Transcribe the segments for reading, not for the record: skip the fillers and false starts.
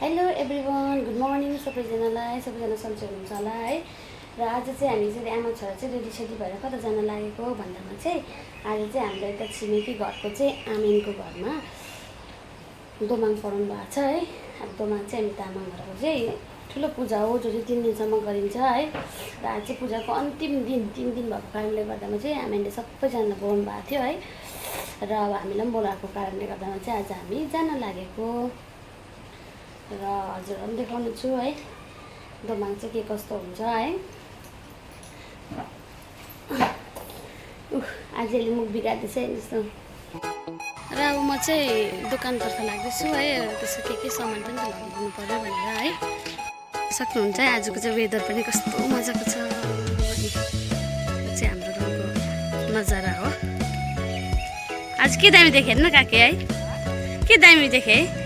Hello everyone, good morning सबैजनालाई। सबैजना सन्चै हुनुहुन्छ होला है। र आज चाहिँ हामी चाहिँ आमा छोरा चाहिँ रेडी भएर कता जान लागेको भन्दामा चाहिँ आज चाहिँ हाम्रो यता छिमेकी घरको चाहिँ आमेनको घरमा दोमाङ पढाउनु भएको छ है। अब दोमाङ चाहिँ हामी तामाङहरूको चाहिँ ठुलो पूजा हो जो चाहिँ 3 दिनसम्म गरिन्छ है। र आज चाहिँ पूजाको अन्तिम दिन 3 दिन भएको कारणले गर्दामा चाहिँ हामीले सबैजना बोलाउनु भएको थियो है। र अब हामीलाई पनि बोलाएको कारणले गर्दामा चाहिँ आज हामी जान लागेको र हजुरहरु देखाउनु छु है दोमाङ चाहिँ के कस्तो हुन्छ है। आजले मुख बिगार्दैछ जस्तो। र अब म चाहिँ दोकानतर्फ लाग्दैछु है। त्यसो के सामान पनि त लगिदिनु पर्यो भनेर है। सक्नुहुन्छ है आजको चाहिँ वेदर पनि कस्तो मजाको छ। यो चाहिँ हाम्रो गाउँको नजारा हो। आज के दामी देखे न काके है, के दामी देखे है।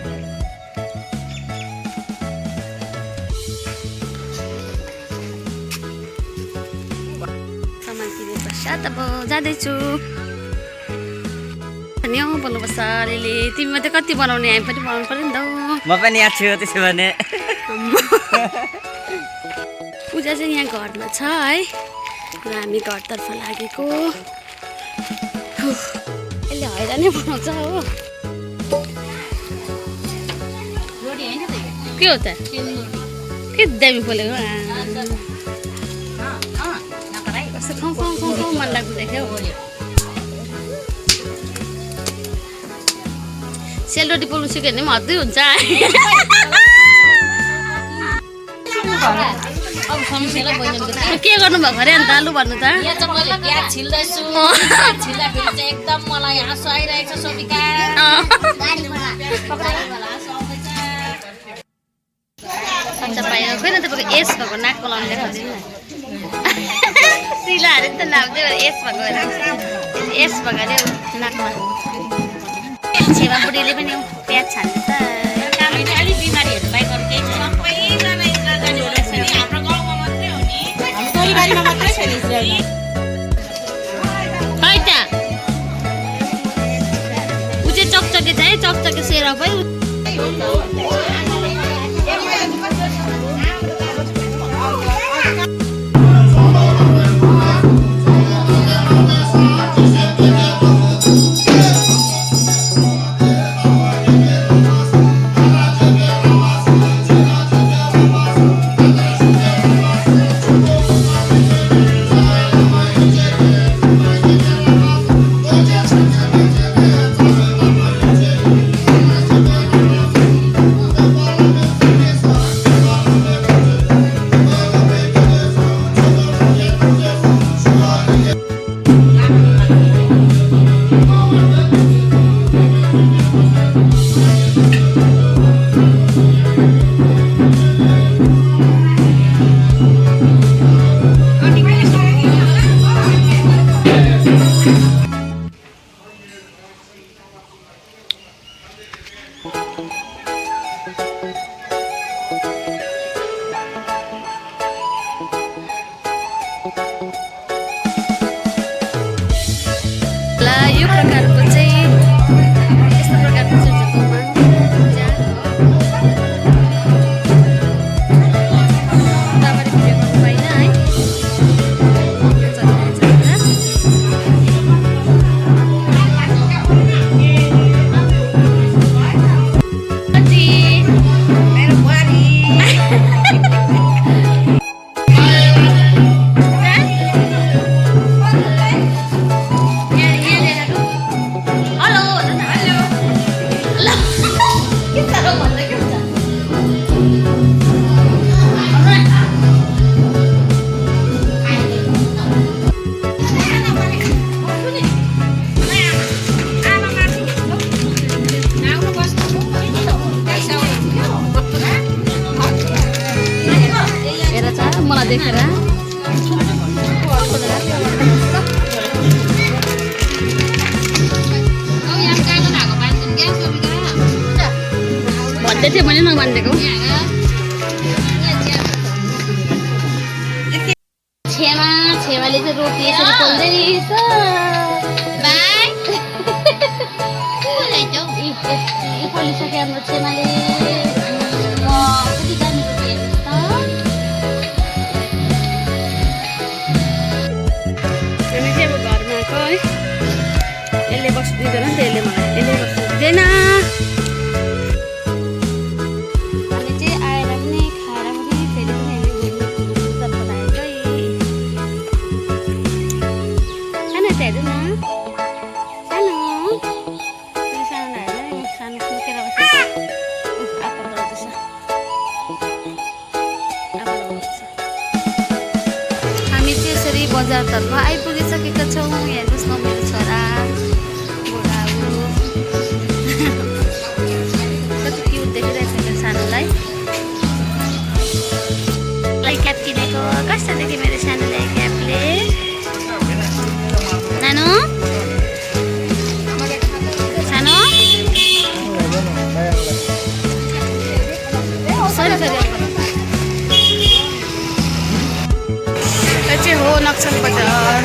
अब जाँदैछु अनि बोल्नुपर्छ अलिअलि। तिमी मात्रै कति बनाउने, हामी पनि बनाउनु पर्यो नि त। म पनि यहाँ छु त्यसो भने। पूजा चाहिँ यहाँ घरमा छ है। र हामी घरतर्फ लागेको। यसले हैरानै बनाउँछ हो। के हो त, के दामी बोलेको। खाउँ मन लाग्दो देख्यो। सेलरोटी पोल्नु सिक्यो भने पनि हद्दै हुन्छ। के गर्नुभएको अरे अन्त आलु भन्नु त। खोइ न तपाईँको एस भएको नाकको लाउनु देखाउँदैन। सिलाहरू त नाप्दै एस भएको एस भएको अरे नाकमा। छेमा बुढीले पनि प्याज छान्दैछ। अलिक बिमारीहरू बाहेक अरू केही छैन। हाम्रो गाउँमा मात्रै हो नि, हाम्रो परिवारमा मात्रै छैन। खै त ऊ चाहिँ चकचके छ है, चकचके सेरप है। यो प्रकारको चाहिँ यस्तो प्रकारको चाहिँ दोमाङ पूजा हो। तपाईँले भिडियो गर्नु भएन है। देखेर भन्दै थियो मैले नभनिदिएको। छेमाले चाहिँ रोटी यसरी पोल्दै रहेछ। पोलिसक्यो हाम्रो छेमाले। बजारतर्फ आइपुगिसकेका छौँ। यहाँ हेर्नुहोस् न मेरो छोरा बुढाबु कति क्युट देखिरहेको छ मेरो सानोलाई। क्याप किनेको कस्तो देख्यो मेरो सानोलाई क्यापले। नानु सानो चाहिँ हो नक्सल बजार।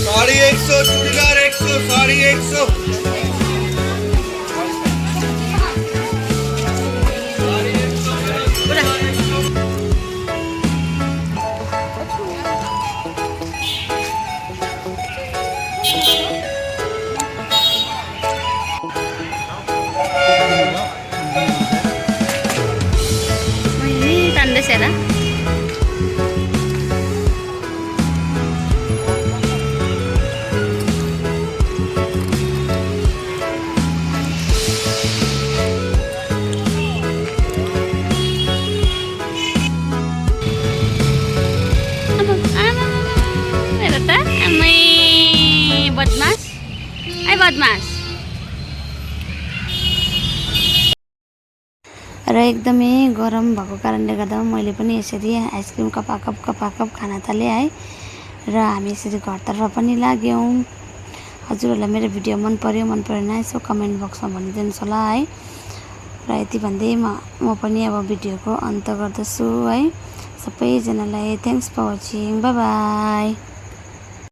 Sari 100 churidar 100 sari 100 tanda sila. बदमास र एकदमै गरम भएको कारणले गर्दा मैले पनि यसरी आइसक्रिम कपाकप खान थालेँ है। र हामी यसरी घरतर्फ पनि लाग्यौँ। हजुरहरूलाई मेरो भिडियो मन पर्यो मन परेन यसो कमेन्ट बक्समा भनिदिनुहोस् होला है। र यति भन्दै म पनि अब भिडियोको अन्त गर्दछु है। सबैजनालाई thanks for watching. Bye by.